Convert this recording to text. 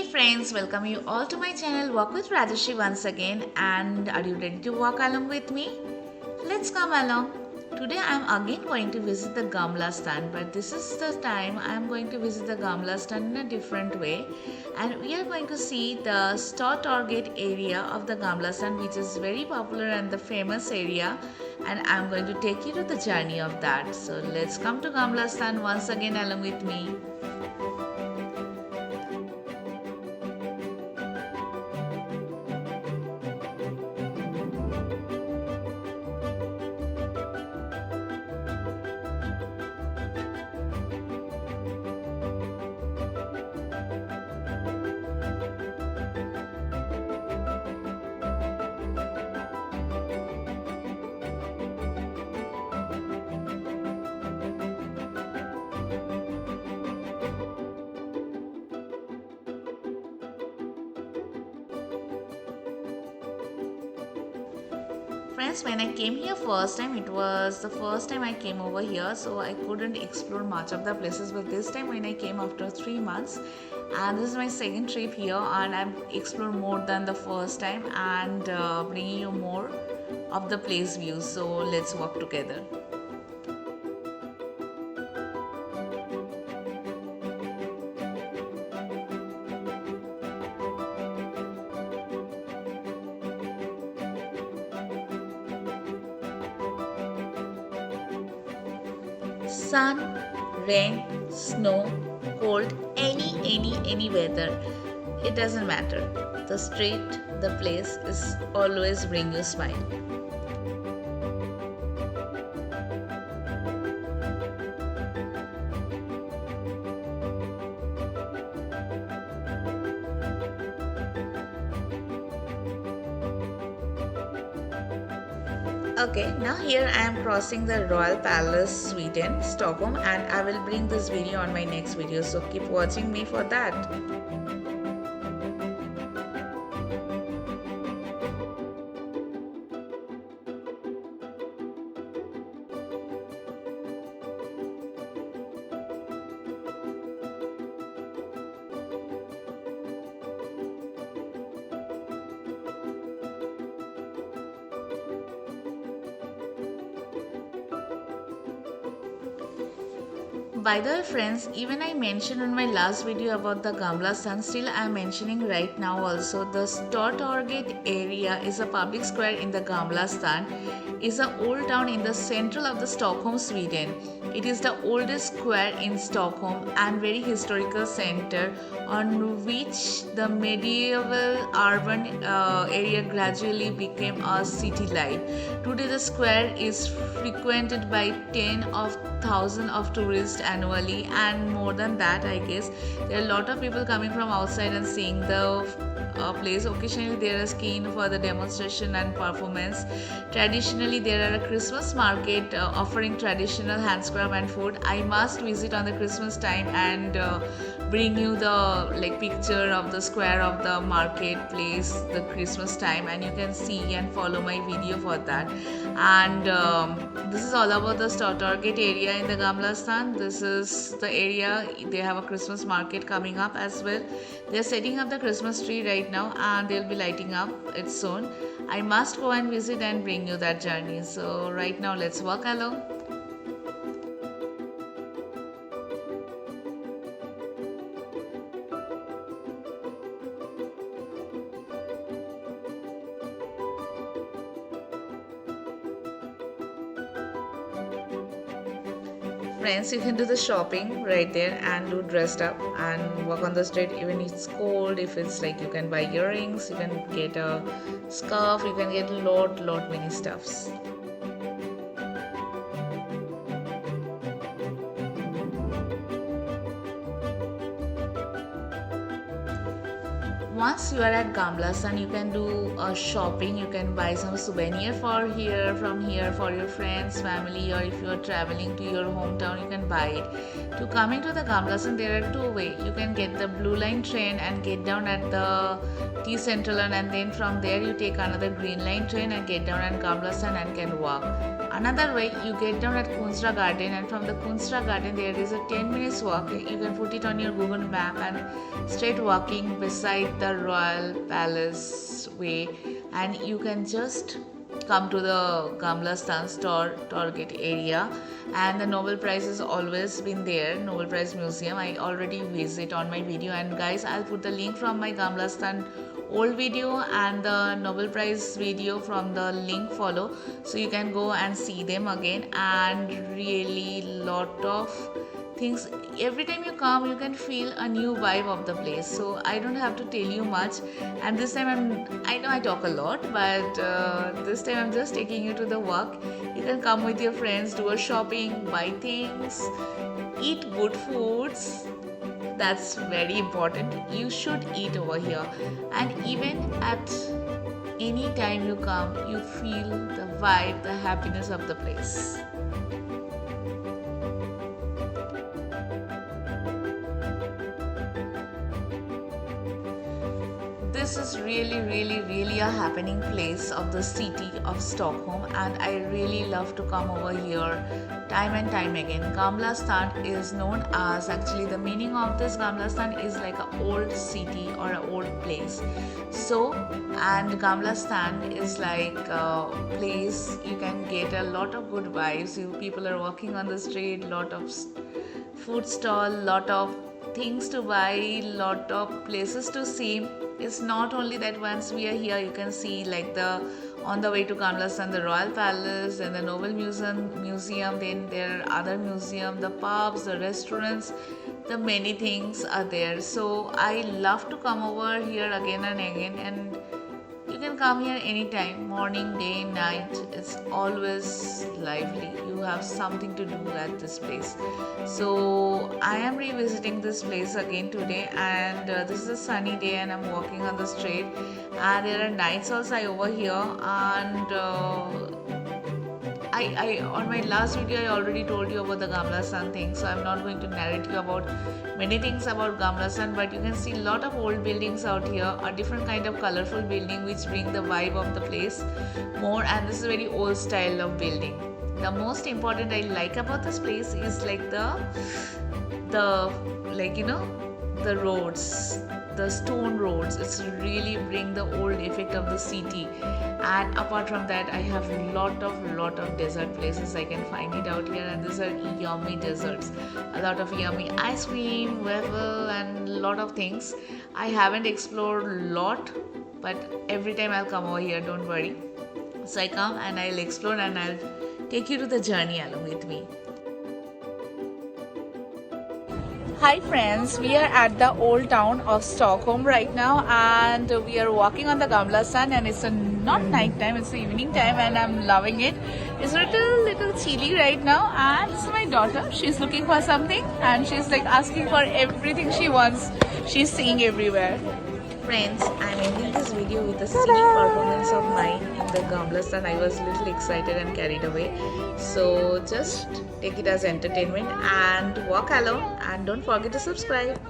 friends, welcome you all to my channel Walk with Rajeshri once again. And are you ready to walk along with me? Let's come along. Today I am again going to visit the Gamla stand, but this is the time I am going to visit the Gamla stand in a different way, and we are going to see the Stortorget area of the Gamla stand, which is very popular and the famous area, and I am going to take you to the journey of that. So let's come to Gamla stand once again along with me. Friends, when I came here first time, it was the first time I came over here, so I couldn't explore much of the places. But this time, when I came after 3 months, and this is my second trip here, and I've explored more than the first time and bringing you more of the place views. So let's walk together. Sun, rain, snow, cold, any weather. It doesn't matter. The street, the place is always bring you smile. Okay, now here I am crossing the Royal Palace, Sweden, Stockholm, and I will bring this video on my next video. So keep watching me for that. By the way, friends, even I mentioned in my last video about the Gamla Sun, still I am mentioning right now also. The Stortorget area is a public square in the Gamla Stan. Is an old town in the central of the Stockholm, Sweden. It is the oldest square in Stockholm and very historical center on which the medieval urban area gradually became a city life. Today the square is frequented by 10 of thousand of tourists annually, and more than that, I guess there are a lot of people coming from outside and seeing the place. Occasionally there is keen for the demonstration and performance. Traditionally there are a Christmas market offering traditional handscraft and food. I must visit on the Christmas time and bring you the picture of the square of the marketplace the Christmas time, and you can see and follow my video for that. And this is all about the Stortorget area in the Gamla Stan. This is the area. They have a Christmas market coming up as well. They are setting up the Christmas tree right now, and they'll be lighting up it soon. I must go and visit and bring you that journey. So right now let's walk along. Friends, you can do the shopping right there and do dressed up and walk on the street. Even if it's cold, if it's you can buy earrings, you can get a scarf, you can get lot many stuffs. once you are at Gamlastan, you can do shopping. You can buy some souvenir from here for your friends, family, or if you are traveling to your hometown, you can buy it. To coming to the Gamlastan, there are two ways. You can get the Blue Line train and get down at the T Central, and then from there you take another Green Line train and get down at Gamlastan and can walk. Another way, you get down at Kunstra Garden, and from the Kunstra Garden there is a 10 minutes walk. You can put it on your Google map and straight walking beside the Royal Palace way, and you can just come to the Gamlastan Target area. And the Nobel Prize has always been there, Nobel Prize Museum. I already visit on my video, and guys, I'll put the link from my Gamlastan old video and the Nobel Prize video from the link follow, so you can go and see them again. And really lot of things, every time you come you can feel a new vibe of the place, so I don't have to tell you much. And this time I know I talk a lot, but this time I'm just taking you to the walk. You can come with your friends, do a shopping, buy things, eat good foods. That's very important. You should eat over here, and even at any time you come, you feel the vibe, the happiness of the place. This is really a happening place of the city of Stockholm, and I really love to come over here time and time again. Gamlastan is known as, actually the meaning of this Gamlastan is like an old city or an old place. So, and Gamlastan is like a place you can get a lot of good vibes. People are walking on the street, lot of food stall, lot of things to buy, lot of places to see. It's not only that once we are here you can see like on the way to Gamlastan the Royal Palace and the Nobel Museum, then there are other museums, the pubs, the restaurants, the many things are there. So I love to come over here again and again, and you can come here anytime, morning, day, night. It's always lively. You have something to do at this place. So I am revisiting this place again today, and this is a sunny day and I'm walking on the street, and there are nights also over here. And I on my last video I already told you about the Gamlastan thing, so I'm not going to narrate you about many things about Gamlastan, but you can see a lot of old buildings out here, a different kind of colorful building which bring the vibe of the place more, and this is a very old style of building. The most important I like about this place is like the roads, the stone roads. It's really bring the old effect of the city. And apart from that, I have lot of desert places I can find it out here, and these are yummy desserts, a lot of yummy ice cream, waffle, and lot of things. I haven't explored lot, but every time I'll come over here, don't worry. So I come and I'll explore, and I'll take you to the journey along with me. Hi friends, we are at the old town of Stockholm right now, and we are walking on the Gamlastan, and it's not night time, it's evening time, and I'm loving it. It's a little chilly right now, and this is my daughter. She's looking for something and she's like asking for everything she wants. She's seeing everywhere. Friends, I'm ending this video with a singing performance of mine in the Gamlastan. I was a little excited and carried away. So just take it as entertainment and walk along, and don't forget to subscribe.